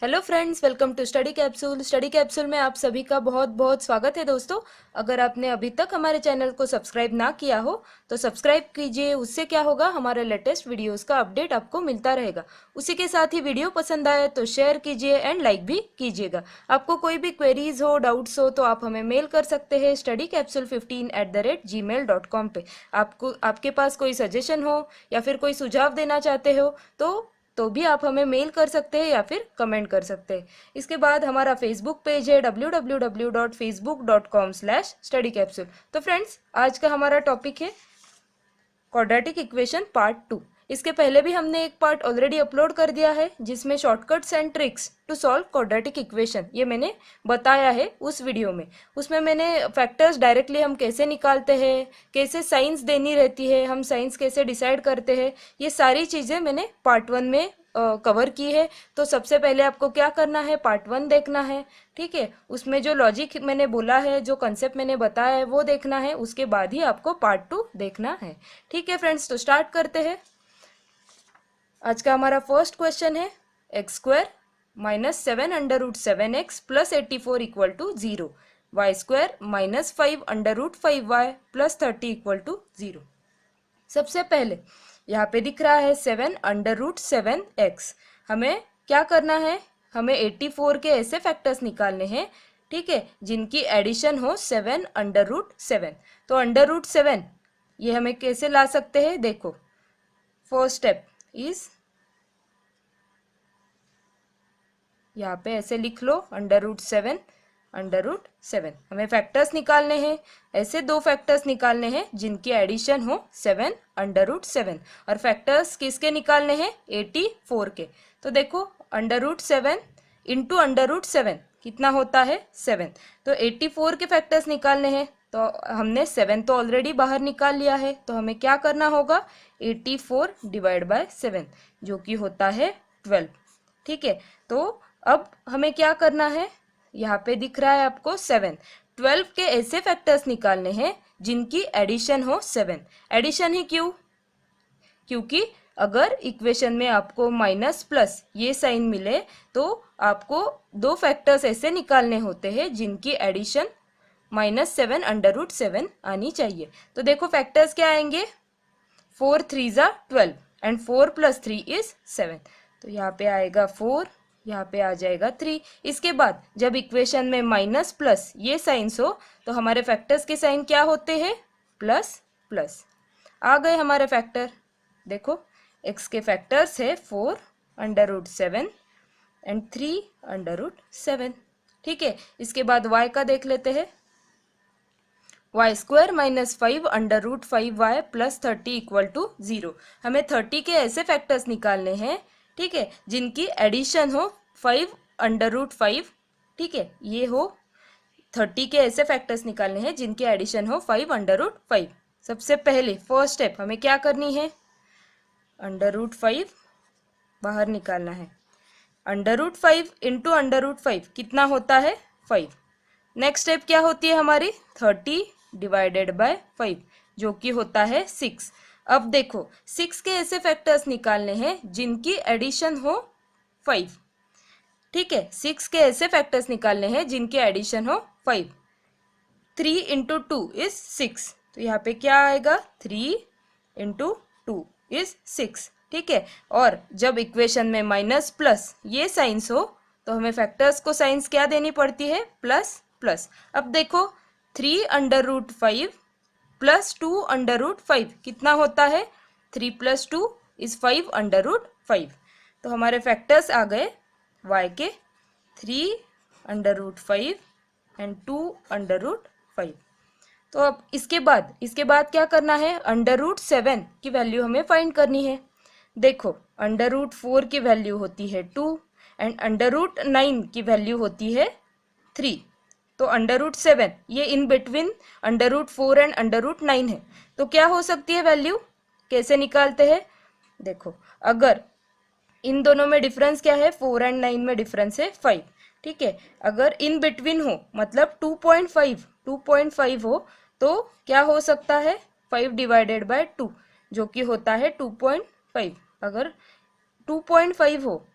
Hello friends, welcome to Study Capsule. Study Capsule में आप सभी का बहुत बहुत स्वागत है दोस्तों। अगर आपने अभी तक हमारे चैनल को सब्सक्राइब ना किया हो तो सब्सक्राइब कीजिए। उससे क्या होगा, हमारे लेटेस्ट वीडियोस का अपडेट आपको मिलता रहेगा। उसी के साथ ही वीडियो पसंद आए तो शेयर कीजिए एंड लाइक भी कीजिएगा। आपको कोई भी क्वेरीज हो, डाउट्स हो तो आप हमें मेल कर सकते हैं studycapsule15@gmail.com पे। आपको आपके पास कोई सजेशन हो या फिर कोई सुझाव देना चाहते हो तो भी आप हमें मेल कर सकते हैं या फिर कमेंट कर सकते हैं। इसके बाद हमारा फेसबुक पेज है www.facebook.com/studycapsule। तो फ्रेंड्स, आज का हमारा टॉपिक है क्वाड्रेटिक इक्वेशन पार्ट 2। इसके पहले भी हमने एक पार्ट ऑलरेडी अपलोड कर दिया है जिसमें shortcuts and tricks to solve quadratic equation ये मैंने बताया है उस वीडियो में। उसमें मैंने फैक्टर्स डायरेक्टली हम कैसे निकालते हैं, कैसे साइंस देनी रहती है, हम साइंस कैसे डिसाइड करते हैं, ये सारी चीज़ें मैंने पार्ट 1 में कवर की है। तो सबसे पहले आपको क्या करना है, पार्ट 1 देखना है। ठीक है, उसमें जो लॉजिक मैंने बोला है, जो कंसेप्ट मैंने बताया है वो देखना है। उसके बाद ही आपको पार्ट 2 देखना है। ठीक है फ्रेंड्स, तो स्टार्ट करते हैं। आज का हमारा फर्स्ट क्वेश्चन है x² -7√7x + 84 = 0, y² -5√5y + 30 = 0। सबसे पहले यहाँ पे दिख रहा है 7√7x। हमें क्या करना है, हमें 84 के ऐसे फैक्टर्स निकालने हैं, ठीक है, जिनकी एडिशन हो 7√7। तो √7 ये हमें कैसे ला सकते हैं, देखो। फर्स्ट स्टेप इज, यहाँ पे ऐसे लिख लो √7 √7। हमें फैक्टर्स निकालने हैं, ऐसे दो फैक्टर्स निकालने हैं जिनकी एडिशन हो 7√7। और फैक्टर्स किसके निकालने हैं, 84 के। तो देखो √7 इंटू √7 कितना होता है, 7। तो 84 के फैक्टर्स निकालने हैं, तो हमने 7 तो ऑलरेडी बाहर निकाल लिया है। तो हमें क्या करना होगा, 84 / 7 जो कि होता है 12। ठीक है, तो अब हमें क्या करना है, यहाँ पे दिख रहा है आपको 7। 12 के ऐसे फैक्टर्स निकालने हैं जिनकी एडिशन हो 7। एडिशन ही क्यों, क्योंकि अगर इक्वेशन में आपको माइनस प्लस ये साइन मिले तो आपको दो फैक्टर्स ऐसे निकालने होते हैं जिनकी एडिशन -7 √7 आनी चाहिए। तो देखो फैक्टर्स क्या आएंगे, 4 3 ज़ा 12 एंड 4 + 3 = 7। तो यहाँ पे आएगा 4, यहाँ पे आ जाएगा 3। इसके बाद जब इक्वेशन में माइनस प्लस ये साइंस हो तो हमारे फैक्टर्स के साइन क्या होते हैं, प्लस प्लस। आ गए हमारे फैक्टर। देखो x के फैक्टर्स है 4 √7 एंड 3 √7। ठीक है, इसके बाद y का देख लेते हैं। y² -5√5y + 30 = 0। हमें 30 के ऐसे फैक्टर्स निकालने हैं, ठीक है, जिनकी एडिशन हो 5√5। ठीक है, ये हो 30 के ऐसे फैक्टर्स निकालने हैं जिनकी एडिशन हो 5√5। सबसे पहले फर्स्ट स्टेप हमें क्या करनी है, √5 बाहर निकालना है। √5 इंटू √5 कितना होता है, 5। नेक्स्ट स्टेप क्या होती है हमारी, 30 / 5 जो कि होता है 6। अब देखो 6 के ऐसे फैक्टर्स निकालने हैं जिनकी एडिशन हो 5। ठीक है, 6 के ऐसे फैक्टर्स निकालने हैं जिनकी एडिशन हो 5। 3 × 2 = 6। तो यहाँ पे क्या आएगा, 3 × 2 = 6। ठीक है, और जब इक्वेशन में माइनस प्लस ये साइंस हो तो हमें फैक्टर्स को साइंस क्या देनी पड़ती है, प्लस प्लस। अब देखो 3 √5 + 2 √5 कितना होता है, 3 + 2 = 5 √5। तो हमारे फैक्टर्स आ गए y के 3 √5 एंड 2 √5। तो अब इसके बाद क्या करना है, √7 की वैल्यू हमें फाइंड करनी है। देखो √4 की वैल्यू होती है 2 एंड √9 की वैल्यू होती है 3। तो √7 ये इन बिटवीन √4 एंड √9 है। तो क्या हो सकती है वैल्यू, कैसे निकालते हैं, देखो अगर इन दोनों में डिफरेंस क्या है, 4 एंड 9 में डिफरेंस है 5। ठीक है, अगर इन बिटवीन हो मतलब 2.5 हो तो क्या हो सकता है, 5 / 2 जो कि होता है 2.5। अगर 2.5 हो,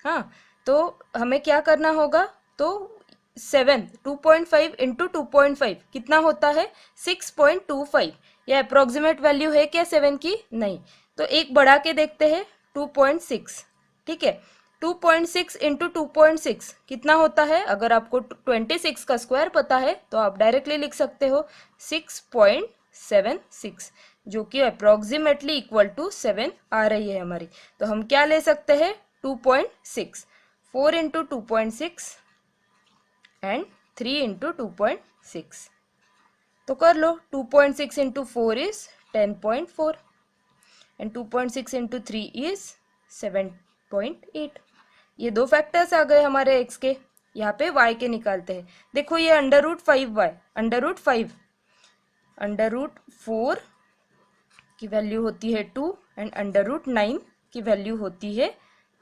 हाँ, तो हमें क्या करना होगा, तो 7 2.5 इंटू 2.5 कितना होता है 6.25। यह अप्रोक्सीमेट वैल्यू है क्या 7 की? नहीं। तो एक बढ़ा के देखते हैं 2.6, ठीक है। 2.6 इंटू 2.6 कितना होता है? अगर आपको 26 का स्क्वायर पता है तो आप डायरेक्टली लिख सकते हो 6.76, जो कि अप्रोक्सीमेटली इक्वल टू 7 आ रही है हमारी। तो हम क्या ले सकते हैं 2.6, 4 इंटू 2.6 एंड 3 इंटू 2.6। तो कर लो, 2.6 into 4 is 10.4 and 2.6 into 3 is 7.8। ये दो फैक्टर्स आ गए हमारे x के। यहाँ पे y के निकालते हैं। देखो ये √5y, √5, √4 की वैल्यू होती है 2 एंड √9 की वैल्यू होती है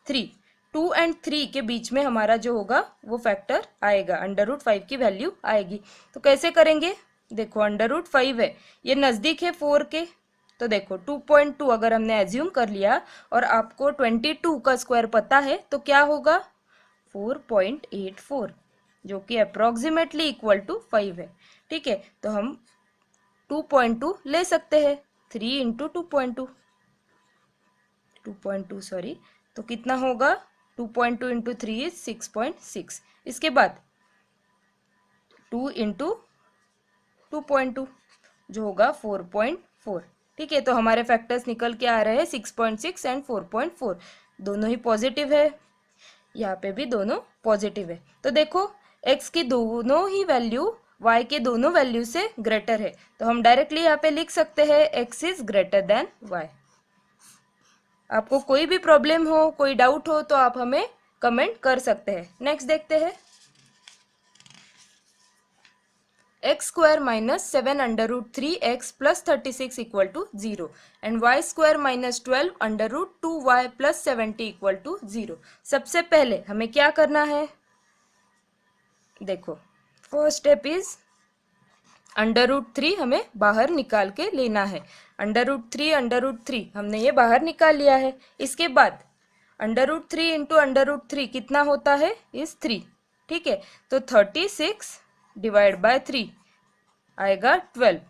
3। 2 एंड 3 के बीच में हमारा जो होगा वो फैक्टर आएगा, √5 की वैल्यू आएगी। तो कैसे करेंगे? देखो √5 है, ये नज़दीक है 4 के, तो देखो 2.2 अगर हमने एज्यूम कर लिया और आपको 22 का स्क्वायर पता है तो क्या होगा 4.84, जो कि अप्रोक्सीमेटली इक्वल टू 5 है। ठीक है, तो हम 2.2 ले सकते हैं, 3 इंटू 2.2 सॉरी, तो कितना होगा 2.2 इंटू 3 इज 6.6। इसके बाद 2 इंटू 2.2 जो होगा 4.4। ठीक है, तो हमारे फैक्टर्स निकल के आ रहे हैं 6.6 एंड 4.4, दोनों ही पॉजिटिव है। यहाँ पे भी दोनों पॉजिटिव है। तो देखो x की दोनों ही वैल्यू y के दोनों वैल्यू से ग्रेटर है, तो हम डायरेक्टली यहाँ पे लिख सकते हैं x is greater than y। आपको कोई भी प्रॉब्लम हो, कोई डाउट हो तो आप हमें कमेंट कर सकते हैं। नेक्स्ट देखते हैं, x square minus 7 √3x plus 36 equal to 0 and y square minus 12 √2y plus 70 equal to 0। सबसे पहले हमें क्या करना है? देखो फर्स्ट स्टेप इज √3 हमें बाहर निकाल के लेना है। √3 हमने ये बाहर निकाल लिया है। इसके बाद √3 इंटू √3 कितना होता है इज 3। ठीक है, तो 36 डिवाइड बाय 3 आएगा 12।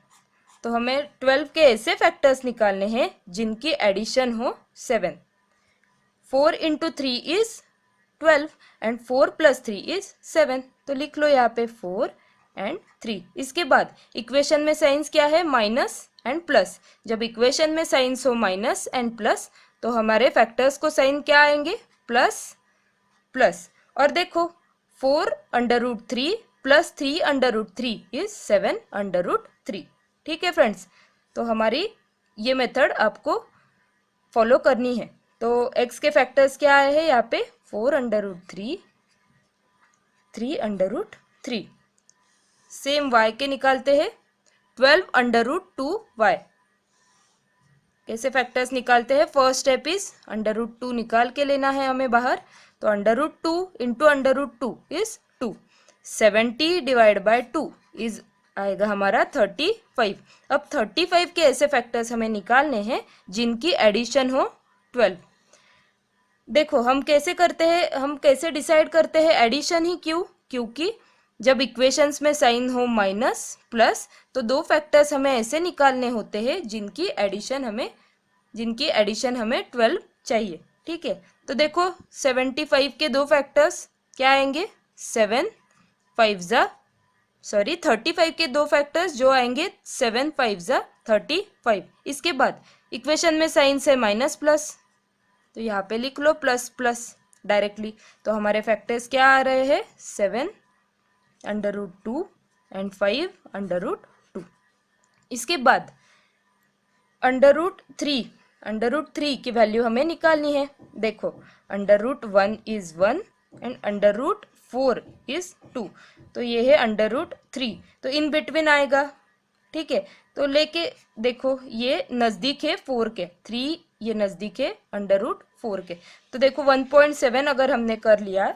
तो हमें 12 के ऐसे फैक्टर्स निकालने हैं जिनकी एडिशन हो 7। 4 into 3 is 12 and 4 plus 3 is 7। तो लिख लो यहाँ पे 4 एंड 3। इसके बाद इक्वेशन में साइंस क्या है? Minus and plus. जब इक्वेशन में साइंस हो माइनस एंड प्लस तो हमारे फैक्टर्स को साइन क्या आएंगे? Plus plus. और देखो 4 √3 प्लस 3 √3 इज 7 √3। ठीक है फ्रेंड्स, तो हमारी ये मेथड आपको फॉलो करनी है। तो x के फैक्टर्स क्या आए हैं यहाँ पे? 4 √3, 3 √3। सेम y के निकालते हैं 12 √2y। कैसे फैक्टर्स निकालते हैं? फर्स्ट स्टेप इज √2 निकाल के लेना है हमें बाहर। तो √2 into √2 is 2। 70 divide by 2 is आएगा हमारा 35। अब 35 के ऐसे फैक्टर्स हमें निकालने हैं जिनकी एडिशन हो 12। देखो हम कैसे करते हैं, हम कैसे डिसाइड करते हैं एडिशन ही? क्यों? क्योंकि जब इक्वेशंस में साइन हो माइनस प्लस तो दो फैक्टर्स हमें ऐसे निकालने होते हैं जिनकी एडिशन हमें 12 चाहिए। ठीक है, तो देखो 75 के दो फैक्टर्स क्या आएंगे? 35 के दो फैक्टर्स जो आएंगे 7 5 35। इसके बाद इक्वेशन में साइन से माइनस प्लस, तो यहाँ पे लिख लो प्लस प्लस डायरेक्टली। तो हमारे फैक्टर्स क्या आ रहे हैं? 7 √2 एंड 5 √2। इसके बाद √3 की वैल्यू हमें निकालनी है। देखो √1 इज 1 एंड √4 इज 2, तो ये है √3, तो इन बिटवीन आएगा। ठीक है, तो लेके देखो ये नज़दीक है 4 के, 3 ये नज़दीक है √4 के। तो देखो 1.7 अगर हमने कर लिया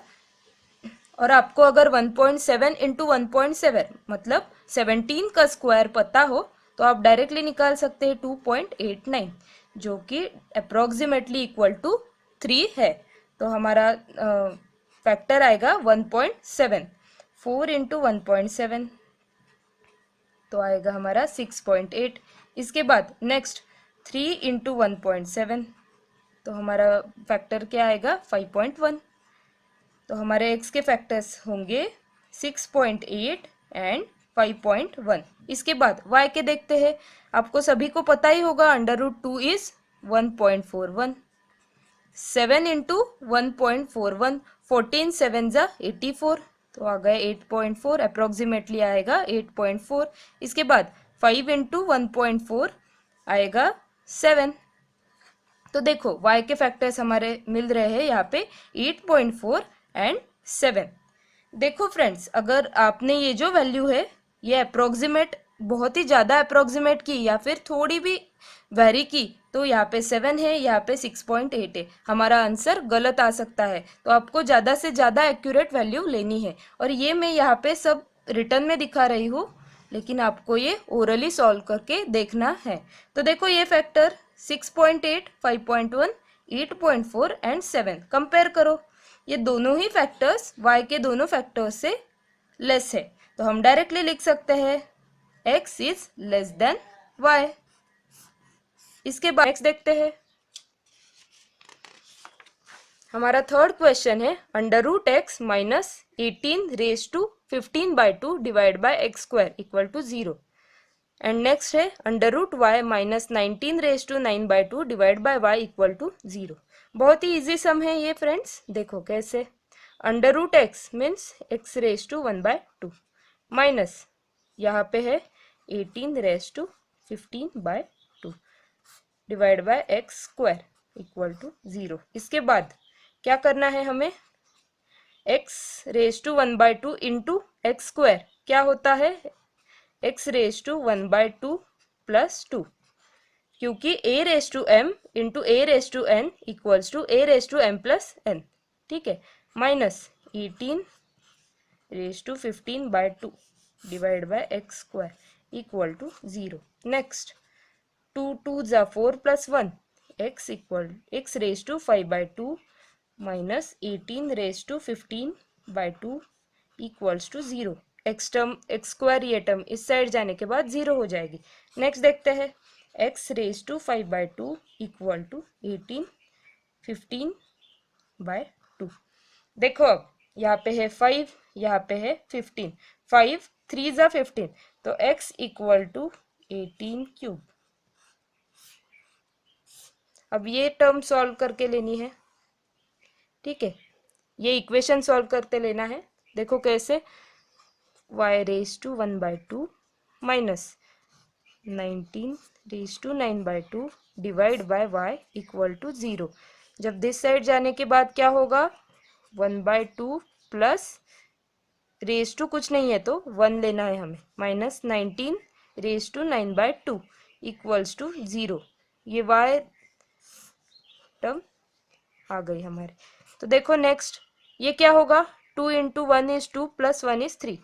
और आपको अगर 1.7 इंटू 1.7 मतलब 17 का स्क्वायर पता हो तो आप डायरेक्टली निकाल सकते हैं 2.89, जो कि अप्रोक्सीमेटली इक्वल टू 3 है। तो हमारा फैक्टर आएगा 1.7, 4 इंटू 1.7 तो आएगा हमारा 6.8। इसके बाद नेक्स्ट 3 इंटू 1.7 तो हमारा फैक्टर क्या आएगा 5.1। तो हमारे x के फैक्टर्स होंगे 6.8 एंड 5.1। इसके बाद y के देखते हैं। आपको सभी को पता ही होगा √2 इज 1.41। 7 इंटू 1.41, 14 7 जा 84 तो आ गए 8.4, अप्रोक्सीमेटली आएगा 8.4। इसके बाद 5 इंटू 1.4 आएगा 7। तो देखो y के फैक्टर्स हमारे मिल रहे हैं यहाँ पे 8.4 एंड 7। देखो फ्रेंड्स, अगर आपने ये जो वैल्यू है ये अप्रोक्सीमेट, बहुत ही ज़्यादा अप्रोक्सीमेट की या फिर थोड़ी भी वेरी की तो यहाँ पे 7 है, यहाँ पे 6.8 है, हमारा आंसर गलत आ सकता है। तो आपको ज़्यादा से ज़्यादा एक्यूरेट वैल्यू लेनी है। और ये मैं यहाँ पे सब रिटर्न में दिखा रही हूँ, लेकिन आपको ये ओरली सॉल्व करके देखना है। तो देखो ये फैक्टर 6.8, 5.1, 8.4 एंड 7 कंपेयर करो। ये दोनों ही फैक्टर्स y के दोनों फैक्टर्स से लेस है, तो हम डायरेक्टली लिख सकते हैं x is less than y। इसके बाद नेक्स्ट देखते हैं। हमारा थर्ड क्वेश्चन है √x minus 18^15/2 divide by x square equal to 0। And next है √y minus 19^9/2 divide by y equal to 0। बहुत ही इजी सम है ये फ्रेंड्स। देखो कैसे, √x मीन्स x⁻1/2 माइनस यहाँ पे है 18^15/2 divide by x square equal to 0। इसके बाद क्या करना है हमें, x⁻1/2 इंटू एक्स स्क्वायर क्या होता है x⁻1/2 प्लस 2, क्योंकि a⁻m into a⁻n equals to a⁻m plus n, ठीक है, minus 18^15/2 divide by x square equal to 0। Next 2 2 जा 4 plus 1 x⁻5/2 minus 18^15/2 equals to 0। X square ये टर्म इस साइड जाने के बाद 0 हो जाएगी। नेक्स्ट देखते हैं x⁻5/2 इक्वल टू 18^15/2। देखो अब यहाँ पे है 5, यहाँ पे है 15, 5 3 जा 15 तो x इक्वल टू 18^3। अब ये टर्म सॉल्व करके लेनी है, ठीक है, ये इक्वेशन सॉल्व करते लेना है। देखो कैसे, y⁻1/2 minus 19^9/2 divide by y equal to 0। जब दिस साइड जाने के बाद क्या होगा, 1/2 प्लस रेज टू कुछ नहीं है तो 1 लेना है हमें, माइनस 19^9/2 इक्वल्स टू 0। ये y टर्म आ गई हमारे। तो देखो नेक्स्ट ये क्या होगा, 2 into 1 is 2 plus 1 is 3,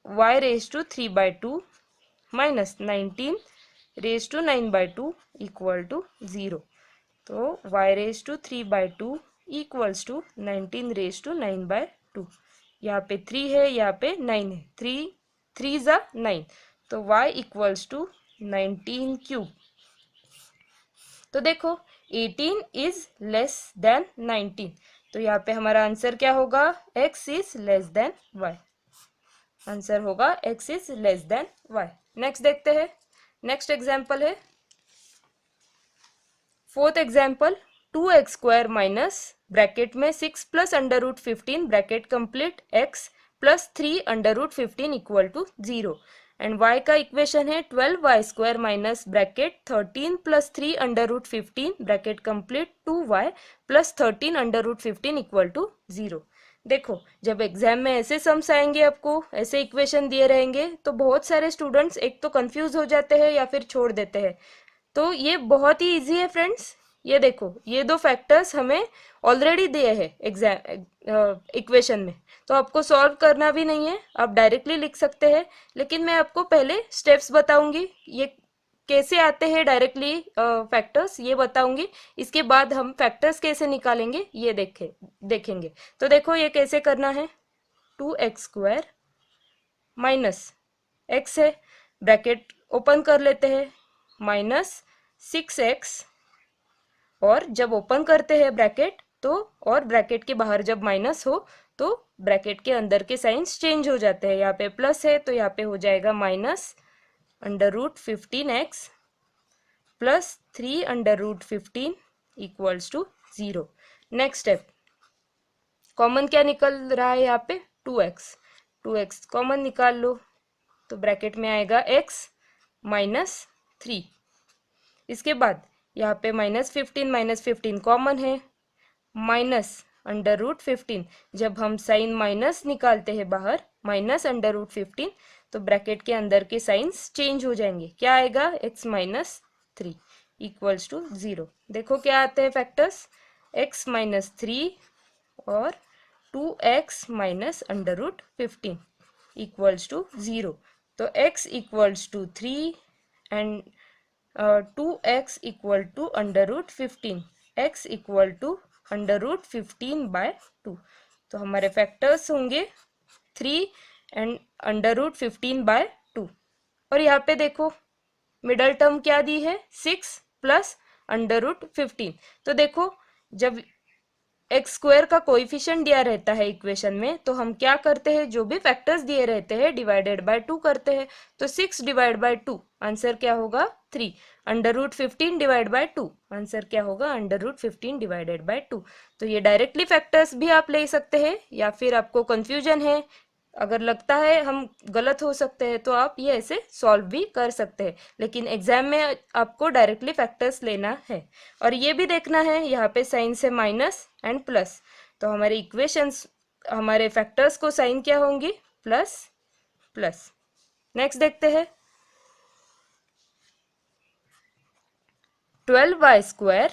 y⁻3/2 minus 19^9/2 equal to 0। तो y⁻3/2 इक्वल्स टू 19^9/2। यहाँ पे 3 है, यहाँ पे 9 है, 3 3 जा 9 तो y इक्वल्स टू 19^3। तो देखो 18 इज लेस देन 19, तो यहाँ पे हमारा आंसर क्या होगा, x is less than y। Answer होगा x is less than y। Next देखते हैं। नेक्स्ट एग्जाम्पल है fourth example, 2x² minus bracket में 6 plus √15 bracket complete x plus 3 √15 equal to 0। And y का इक्वेशन है 12y² minus bracket 13 plus 3 √15 bracket complete 2y plus 13 √15 equal to 0। देखो जब exam में ऐसे सम्स आएंगे, आपको ऐसे इक्वेशन दिए रहेंगे तो बहुत सारे स्टूडेंट्स एक तो कंफ्यूज हो जाते हैं या फिर छोड़ देते हैं। तो ये बहुत ही इजी है फ्रेंड्स। ये देखो ये दो फैक्टर्स हमें ऑलरेडी दिए हैं एग्जाम इक्वेशन में, तो आपको सॉल्व करना भी नहीं है, आप डायरेक्टली लिख सकते हैं। लेकिन मैं आपको पहले स्टेप्स बताऊंगी, ये कैसे आते हैं डायरेक्टली फैक्टर्स ये बताऊंगी। इसके बाद हम फैक्टर्स कैसे निकालेंगे ये देखेंगे। तो देखो ये कैसे करना है। 2x² माइनस x है, ब्रैकेट ओपन कर लेते हैं, माइनस 6x, और जब ओपन करते हैं ब्रैकेट तो, और ब्रैकेट के बाहर जब माइनस हो तो ब्रैकेट के अंदर के साइंस चेंज हो जाते हैं। यहाँ पे प्लस है तो यहाँ पे हो जाएगा minus √15x plus 3√15 equals to 0। Next step, common क्या निकल रहा है यहाँ पे 2x कॉमन निकाल लो, तो ब्रैकेट में आएगा x माइनस 3। इसके बाद यहाँ पे -15 कॉमन है, माइनस √15, जब हम साइन माइनस निकालते हैं बाहर माइनस √15 तो ब्रैकेट के अंदर के साइंस चेंज हो जाएंगे। क्या आएगा x माइनस 3 इक्वल्स टू 0। देखो क्या आते हैं फैक्टर्स, x माइनस 3 और 2x माइनस √15 इक्वल्स टू 0। तो x equals to 3 and 2x equal to √15, x equal to √15/2। तो हमारे फैक्टर्स होंगे 3 एंड √15/2। और यहाँ पे देखो मिडल टर्म क्या दी है 6 प्लस √15। तो देखो जब x² का कोएफिशिएंट दिया रहता है इक्वेशन में तो हम क्या करते हैं, जो भी फैक्टर्स दिए रहते हैं डिवाइडेड बाय 2 करते हैं। तो 6 डिवाइड बाय 2 आंसर क्या होगा 3, √15 डिवाइड बाय 2 आंसर क्या होगा √15 डिवाइडेड बाय 2। तो ये डायरेक्टली फैक्टर्स भी आप ले सकते हैं, या फिर आपको कंफ्यूजन है, अगर लगता है हम गलत हो सकते हैं तो आप ये ऐसे सॉल्व भी कर सकते हैं, लेकिन एग्जाम में आपको डायरेक्टली फैक्टर्स लेना है। और ये भी देखना है यहाँ पे साइन से माइनस एंड प्लस, तो हमारे इक्वेशंस हमारे फैक्टर्स को साइन क्या होंगी प्लस प्लस। नेक्स्ट देखते हैं 12y²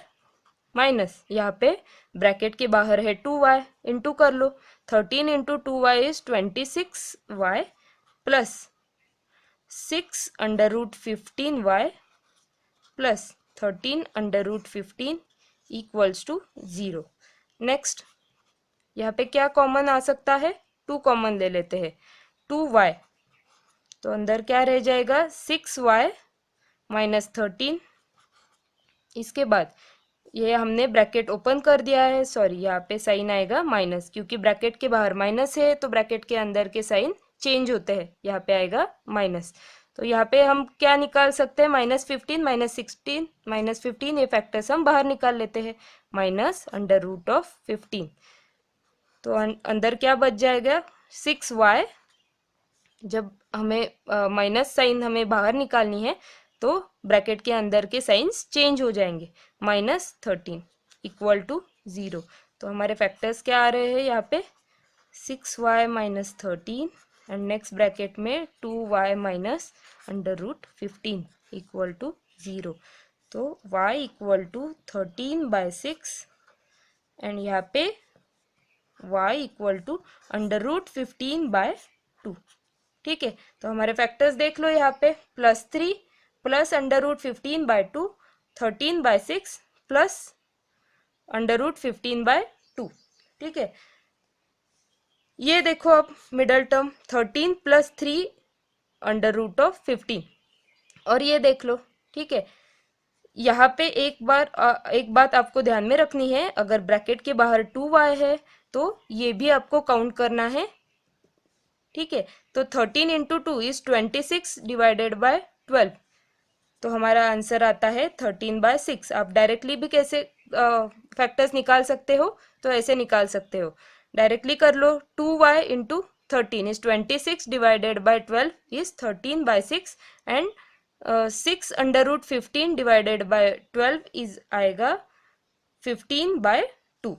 माइनस, यहाँ पे ब्रैकेट के बाहर है 2y, इंटू कर लो, 13 into 2y is 26y plus 6 √15y plus 13 √15 equals to 0। Next यहाँ पे क्या कॉमन आ सकता है, 2 कॉमन ले लेते हैं, 2y, तो अंदर क्या रह जाएगा 6y माइनस 13। इसके बाद ये हमने ब्रैकेट ओपन कर दिया है, सॉरी यहाँ पे साइन आएगा माइनस, क्योंकि ब्रैकेट के बाहर माइनस है तो ब्रैकेट के अंदर के साइन चेंज होते हैं, यहाँ पे आएगा माइनस। तो यहाँ पे हम क्या निकाल सकते हैं, -15 -16 -15, ये फैक्टर्स हम बाहर निकाल लेते हैं, माइनस √15। तो अंदर क्या बच जाएगा 6y, जब हमें माइनस साइन हमें बाहर निकालनी है तो ब्रैकेट के अंदर के साइंस चेंज हो जाएंगे, -13 इक्वल टू 0। तो हमारे फैक्टर्स क्या आ रहे हैं यहाँ पे 6y minus 13 and next bracket में 2y माइनस √15 इक्वल टू 0। तो y इक्वल टू 13/6 एंड यहाँ पे y इक्वल टू √15/2। ठीक है, तो हमारे फैक्टर्स देख लो यहाँ पे +3 प्लस √15/2, 13/6 प्लस √15/2। ठीक है, ये देखो अब मिडल टर्म 13 प्लस 3 √15, और ये देख लो। ठीक है, यहाँ पे एक बात आपको ध्यान में रखनी है, अगर ब्रैकेट के बाहर 2y है तो ये भी आपको काउंट करना है। ठीक है, तो 13 इंटू 2 इज 26 डिवाइडेड बाय 12, तो हमारा आंसर आता है 13/6। आप डायरेक्टली भी कैसे फैक्टर्स निकाल सकते हो, तो ऐसे निकाल सकते हो, डायरेक्टली कर लो, 2y into 13 is 26 divided by 12 is 13/6 and 6 √15 divided by 12 is आएगा 15/2।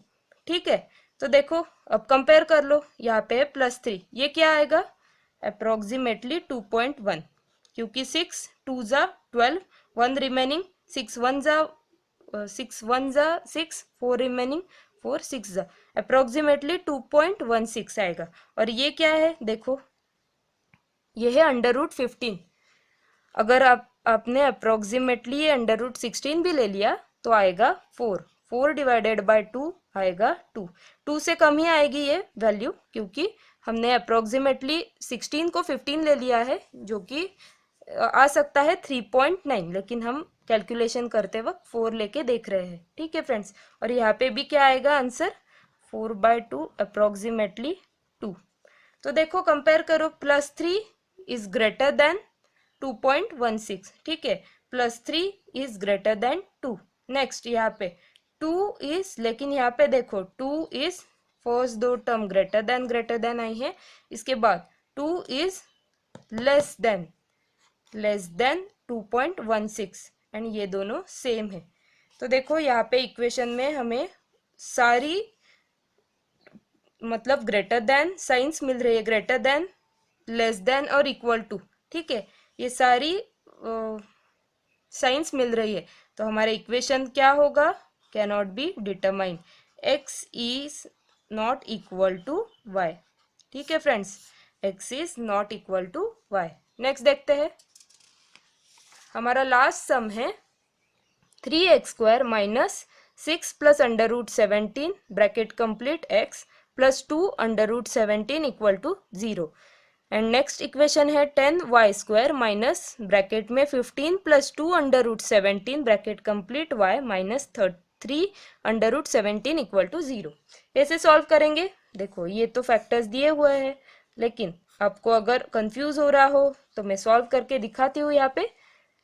ठीक है, तो देखो अब कंपेयर कर लो, यहाँ पे है +3, ये क्या आएगा अप्रोक्सीमेटली 2.1, क्योंकि 6 2 जा 12, 1 रिमेनिंग, 6 1 जा 6, 4 रिमेनिंग, 4 6 जा, अप्रोक्सीमेटली 2.16 आएगा। और ये क्या है देखो, ये है √15। अगर आप आपने अप्रोक्सीमेटली ये अंडर रूट 16 भी ले लिया तो आएगा 4। 4 डिवाइडेड बाय 2 आएगा 2। 2 से कम ही आएगी ये वैल्यू, क्योंकि हमने अप्रोक्सीमेटली 16 को 15 ले लिया है, जो कि आ सकता है 3.9, लेकिन हम कैलकुलेशन करते वक्त 4 लेके देख रहे हैं। ठीक है फ्रेंड्स, और यहाँ पे भी क्या आएगा आंसर, 4/2 अप्रोक्सीमेटली 2। तो देखो कंपेयर करो, +3 इज ग्रेटर देन 2.16। ठीक है, +3 इज ग्रेटर देन 2। नेक्स्ट यहाँ पे 2 इज, लेकिन यहाँ पे देखो 2 इज, फर्स्ट दो टर्म ग्रेटर देन आई है, इसके बाद 2 इज लेस देन 2.16 एंड ये दोनों सेम है। तो देखो यहाँ पे इक्वेशन में हमें सारी मतलब ग्रेटर देन साइंस मिल रही है, ग्रेटर देन, लेस देन और इक्वल टू। ठीक है, ये सारी साइंस मिल रही है, तो हमारा इक्वेशन क्या होगा, can not be determine, x is not equal to y। ठीक है friends, x is not equal to y। Next देखते हैं, हमारा लास्ट सम है 3x² minus 6 plus under root 17 bracket complete x plus 2 under root 17 equal to 0। And next equation है 10y² minus bracket में 15 plus 2 under root 17 bracket complete y minus 3 under root 17 equal to 0। ऐसे solve करेंगे। देखो ये तो factors दिए हुए हैं, लेकिन आपको अगर कंफ्यूज हो रहा हो तो मैं सॉल्व करके दिखाती हूँ यहाँ पे,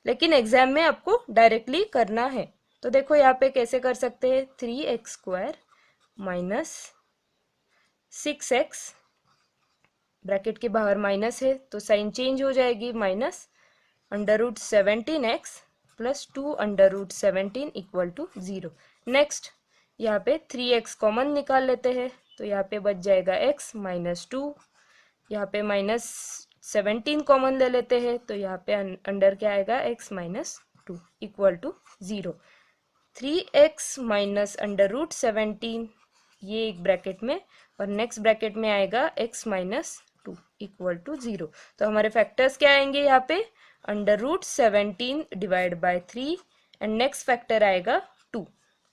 लेकिन एग्जाम में आपको डायरेक्टली करना है। तो देखो यहाँ पे कैसे कर सकते हैं, 3x² माइनस 6x, ब्रैकेट के बाहर माइनस है तो साइन चेंज हो जाएगी, minus under root 17x plus 2 under root 17 equal to 0। Next यहाँ पे 3x कॉमन निकाल लेते हैं, तो यहाँ पे बच जाएगा x माइनस 2, यहाँ पे माइनस 17 कॉमन ले लेते हैं, तो यहाँ पे अंडर क्या आएगा, x minus 2 equal to 0। 3x minus under root 17 ये एक ब्रैकेट में, और नेक्स्ट ब्रैकेट में आएगा x माइनस 2 इक्वल टू 0। तो हमारे फैक्टर्स क्या आएंगे यहाँ पे, under root 17 divide by 3 and next factor आएगा 2।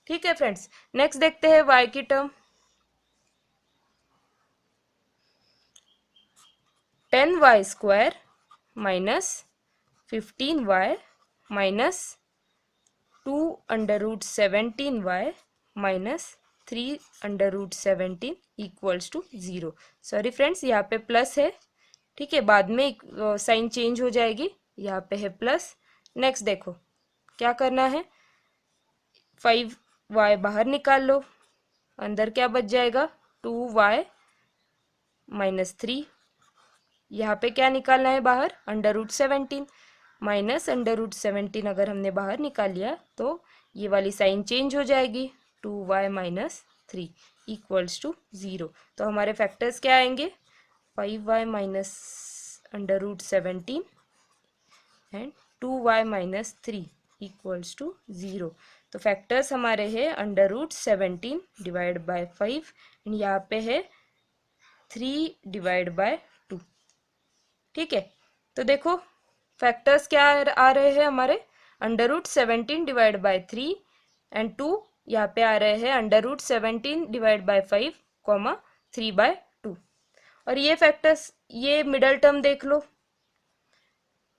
ठीक है फ्रेंड्स, नेक्स्ट देखते हैं y की term, 10y² minus 15y minus 2 under root 17y minus 3 under root 17 equals to 0। Sorry friends, यहाँ पे प्लस है, ठीक है, बाद में साइन चेंज हो जाएगी, यहाँ पे है प्लस। नेक्स्ट देखो क्या करना है, 5y बाहर निकाल लो, अंदर क्या बच जाएगा, 2y माइनस 3, यहाँ पे क्या निकालना है बाहर, under root 17 minus under root 17 अगर हमने बाहर निकाल लिया तो ये वाली साइन चेंज हो जाएगी, 2y माइनस 3 इक्वल्स टू 0। तो हमारे फैक्टर्स क्या आएंगे, 5y minus under root 17 and 2y minus 3 equals to 0। तो फैक्टर्स हमारे हैं under root 17 divide by 5 and यहाँ पे है 3 डिवाइड बाय 2। ठीक है, तो देखो फैक्टर्स क्या आ रहे हैं हमारे, under root 17 divide by 3 and 2, यहाँ पे आ रहे हैं under root 17 divide by 5 comma 3/2। और ये फैक्टर्स, ये मिडल टर्म देख लो,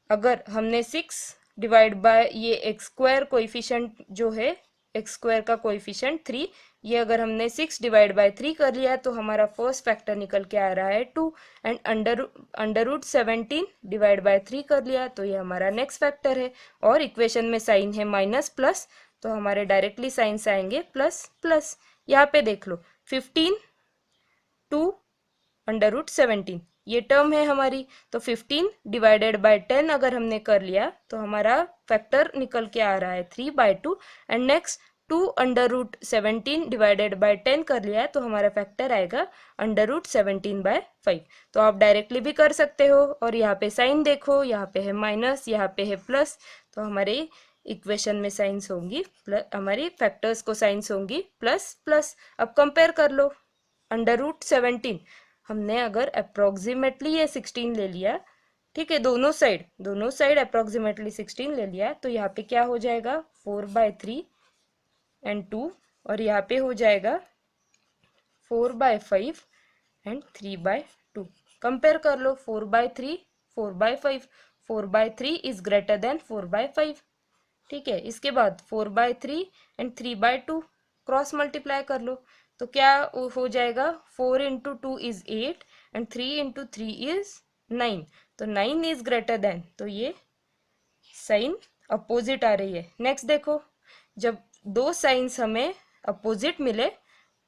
अगर हमने 6 डिवाइड बाय ये x² कोएफिशिएंट जो है, x² का कोएफिशिएंट 3, ये अगर हमने 6 डिवाइड बाय 3 कर लिया तो हमारा फर्स्ट फैक्टर निकल के आ रहा है 2 and under root 17 divide by 3 कर लिया तो ये हमारा नेक्स्ट फैक्टर है। और इक्वेशन में साइन है माइनस प्लस, तो हमारे डायरेक्टली साइंस आएंगे प्लस प्लस। यहाँ पे देख लो 15 2 अंडर रूट 17 ये टर्म है हमारी, तो 15 डिवाइडेड बाय 10 अगर हमने कर लिया तो हमारा फैक्टर निकल के आ रहा है 3/2 and next 2 under root 17 divided by 10 कर लिया तो हमारा फैक्टर आएगा अंडर रूट 17/5। तो आप डायरेक्टली भी कर सकते हो, और यहाँ पे साइन देखो, यहाँ पे है माइनस, यहाँ पे है प्लस, तो हमारे इक्वेशन में साइंस होंगी प्लस, हमारी फैक्टर्स को साइंस होंगी प्लस प्लस। अब कंपेयर कर लो, अंडर रूट 17 हमने अगर अप्रोक्सीमेटली ये 16 ले लिया ठीक है, दोनों साइड अप्रोक्सीमेटली 16 ले लिया है, तो यहाँ पे क्या हो जाएगा 4/3 एंड 2, और यहाँ पे हो जाएगा 4/5 एंड 3/2। कंपेयर कर लो, 4/3 4/5, 4/3 इज ग्रेटर देन 4/5। ठीक है, इसके बाद 4/3 एंड 3/2 क्रॉस मल्टीप्लाई कर लो, तो क्या हो जाएगा 4 into 2 is 8 and 3 into 3 is 9, तो 9 इज ग्रेटर देन, तो ये साइन अपोजिट आ रही है। नेक्स्ट देखो, जब दो साइंस हमें अपोजिट मिले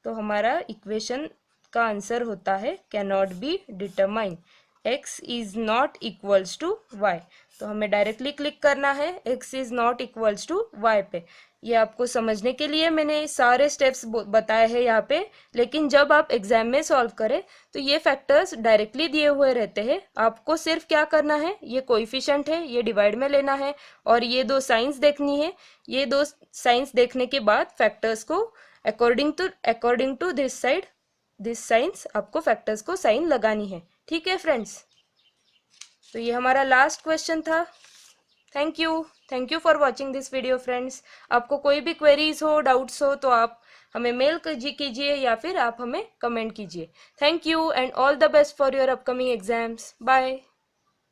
तो हमारा इक्वेशन का आंसर होता है can not be determine, x is not equals to y। तो हमें डायरेक्टली क्लिक करना है x is not equals to y पे। ये आपको समझने के लिए मैंने सारे स्टेप्स बताए हैं यहाँ पे, लेकिन जब आप एग्जाम में सॉल्व करें तो ये फैक्टर्स डायरेक्टली दिए हुए रहते हैं। आपको सिर्फ क्या करना है, ये कोएफिशिएंट है, ये डिवाइड में लेना है और ये दो साइंस देखनी है। ये दो साइंस देखने के बाद फैक्टर्स को अकॉर्डिंग टू दिस साइंस आपको फैक्टर्स को साइन लगानी है। ठीक है फ्रेंड्स, तो ये हमारा लास्ट क्वेश्चन था। Thank you for watching this video friends. आपको कोई भी क्वेरीज हो, डाउट्स हो तो आप हमें मेल कीजिए या फिर आप हमें कमेंट कीजिए। Thank you and all the best for your upcoming exams. Bye.